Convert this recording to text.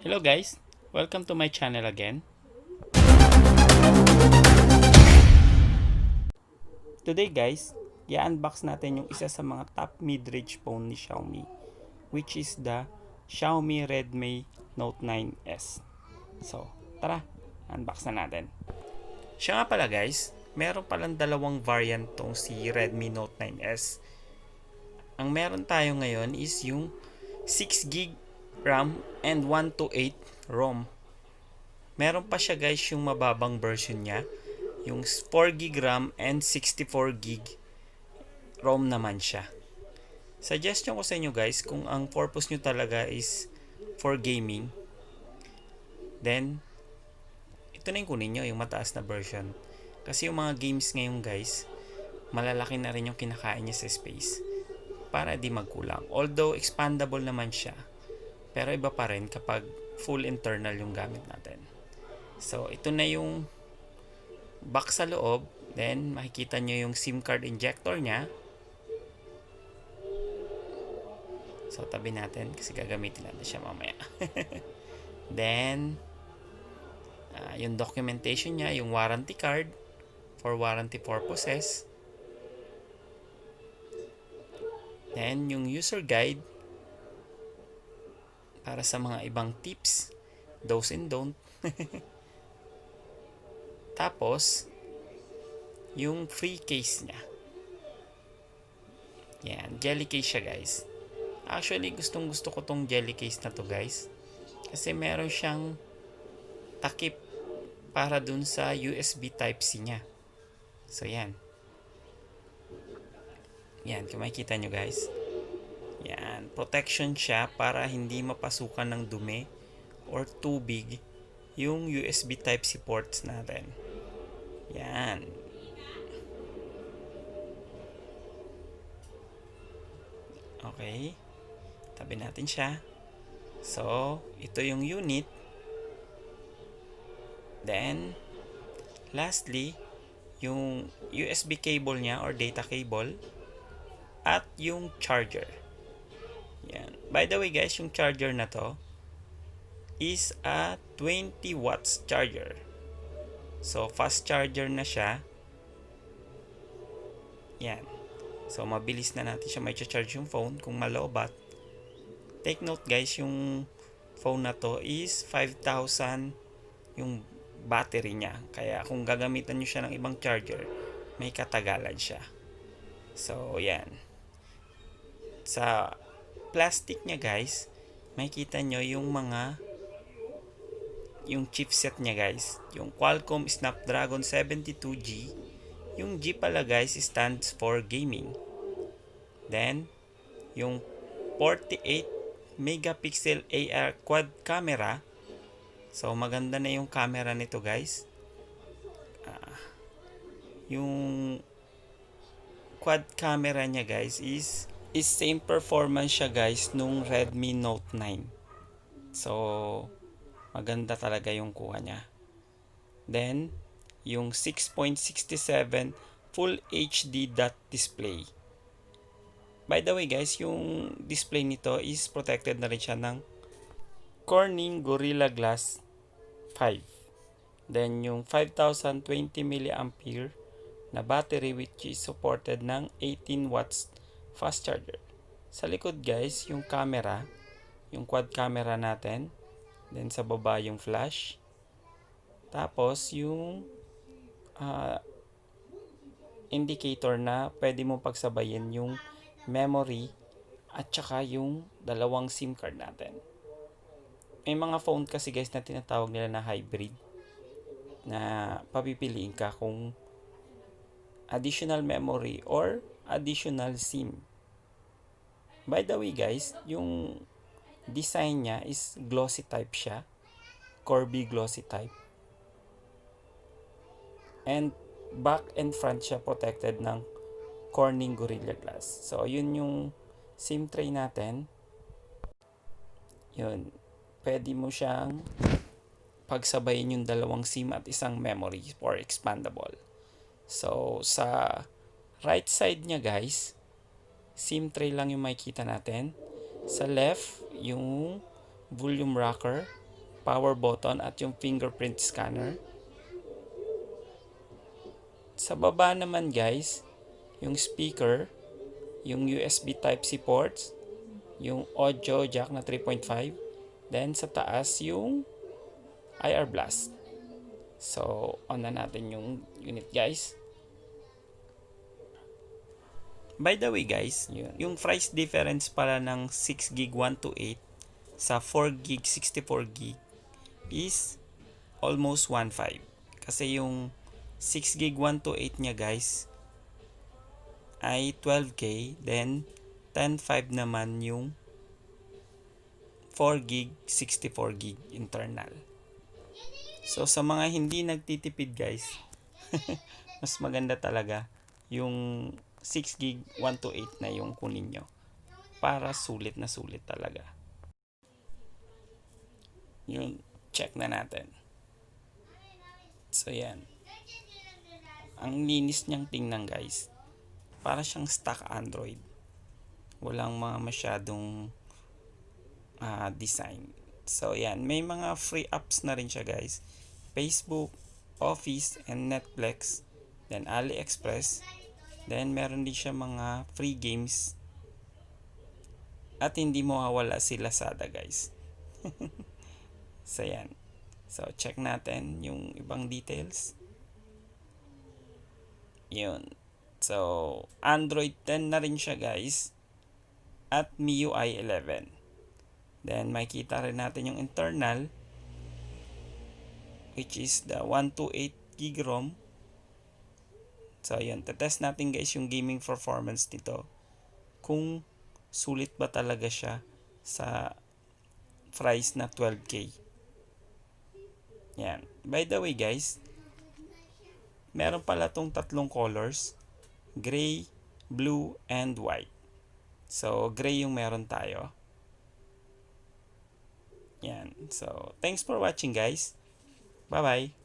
Hello guys, welcome to my channel again. Today guys, i-unbox natin yung isa sa mga top mid-range phone ni Xiaomi, which is the Xiaomi Redmi Note 9s. So, tara, unbox na natin. Siya nga pala guys, meron palang dalawang variant tong si Redmi Note 9s. Ang meron tayo ngayon is yung 6GB RAM and 128 ROM. Meron pa siya guys yung mababang version niya, yung 4GB RAM and 64GB ROM naman siya. Suggestion ko sa inyo guys, kung ang purpose nyo talaga is for gaming, then ito na yung kunin nyo, yung mataas na version. Kasi yung mga games ngayon guys, malalaki na rin yung kinakain niya sa space para di magkulang. Although expandable naman siya, pero iba pa rin kapag full internal yung gamit natin. So ito na yung box sa loob. Then makikita nyo yung SIM card injector nya. So tabi natin kasi gagamitin natin siya mamaya. Then yung documentation nya, yung warranty card for warranty purposes. Then yung user guide para sa mga ibang tips, do's and don't. Tapos yung free case nya. Yan, jelly case siya guys. Actually, gustong gusto ko tong jelly case na to guys. Kasi meron siyang takip para dun sa USB Type-C nya. So yan. Yan, kung makikita nyo guys. Yan, protection siya para hindi mapasukan ng dumi or tubig yung USB Type-C ports natin. Yan. Okay. Tabi natin siya. So, ito yung unit. Then, lastly, yung USB cable niya or data cable at yung charger. Yan. By the way guys, yung charger na to is a 20 watts charger. So, fast charger na siya. Yan. So, mabilis na natin siya may charge yung phone kung malobat. Take note guys, yung phone na to is 5,000 yung battery niya. Kaya kung gagamitan nyo siya ng ibang charger, may katagalan siya. So, yan. Sa plastic niya guys, makikita nyo yung chipset niya guys. Yung Qualcomm Snapdragon 72G. Yung G pala guys stands for gaming. Then, yung 48 megapixel AR quad camera. So, maganda na yung camera nito guys. Yung quad camera niya guys is same performance siya guys nung Redmi Note 9. So, maganda talaga yung kuha niya. Then, yung 6.67 Full HD dot display. By the way guys, yung display nito is protected na rin siya ng Corning Gorilla Glass 5. Then, yung 5020 mAh na battery which is supported ng 18 watts fast charger. Sa likod guys, yung camera, yung quad camera natin. Then sa baba yung flash. Tapos yung indicator na pwede mo pagsabayin yung memory at saka yung dalawang SIM card natin. May mga phone kasi guys na tinatawag nila na hybrid, na papipiliin ka kung additional memory or additional SIM. By the way guys, yung design niya is glossy type siya. Corby glossy type. And back and front siya protected ng Corning Gorilla Glass. So, yun yung SIM tray natin. Yun. Pwede mo siyang pagsabayin yung dalawang SIM at isang memory for expandable. So, sa right side niya guys, SIM tray lang yung makikita natin. Sa left, yung volume rocker, power button at yung fingerprint scanner. Sa baba naman guys, yung speaker, yung USB Type-C ports, yung audio jack na 3.5, then sa taas yung IR blast. So, on na natin yung unit guys. By the way guys, yung price difference pala ng 6GB 128 sa 4GB 64GB is almost 1.5. Kasi yung 6GB 128 niya guys ay 12K, then 10.5 naman yung 4GB 64GB internal. So sa mga hindi nagtitipid guys, mas maganda talaga yung 6GB 128 na yung kunin nyo para sulit na sulit talaga. Yung check na natin. So yan, ang linis niyang tingnan guys, para siyang stock Android, walang mga masyadong design. So yan, may mga free apps na rin siya guys, Facebook, Office, and Netflix, then AliExpress. Then, meron din siya mga free games. At hindi mawawala si Lazada, guys. So, yan. So, check natin yung ibang details. Yun. So, Android 10 na rin siya, guys. At MIUI 11. Then, makikita rin natin yung internal, which is the 128GB ROM. So, yun. Tetest natin guys yung gaming performance nito. Kung sulit ba talaga siya sa price na 12K. Yan. By the way guys, meron pala tong tatlong colors. Gray, blue, and white. So, gray yung meron tayo. Yan. So, thanks for watching guys. Bye-bye.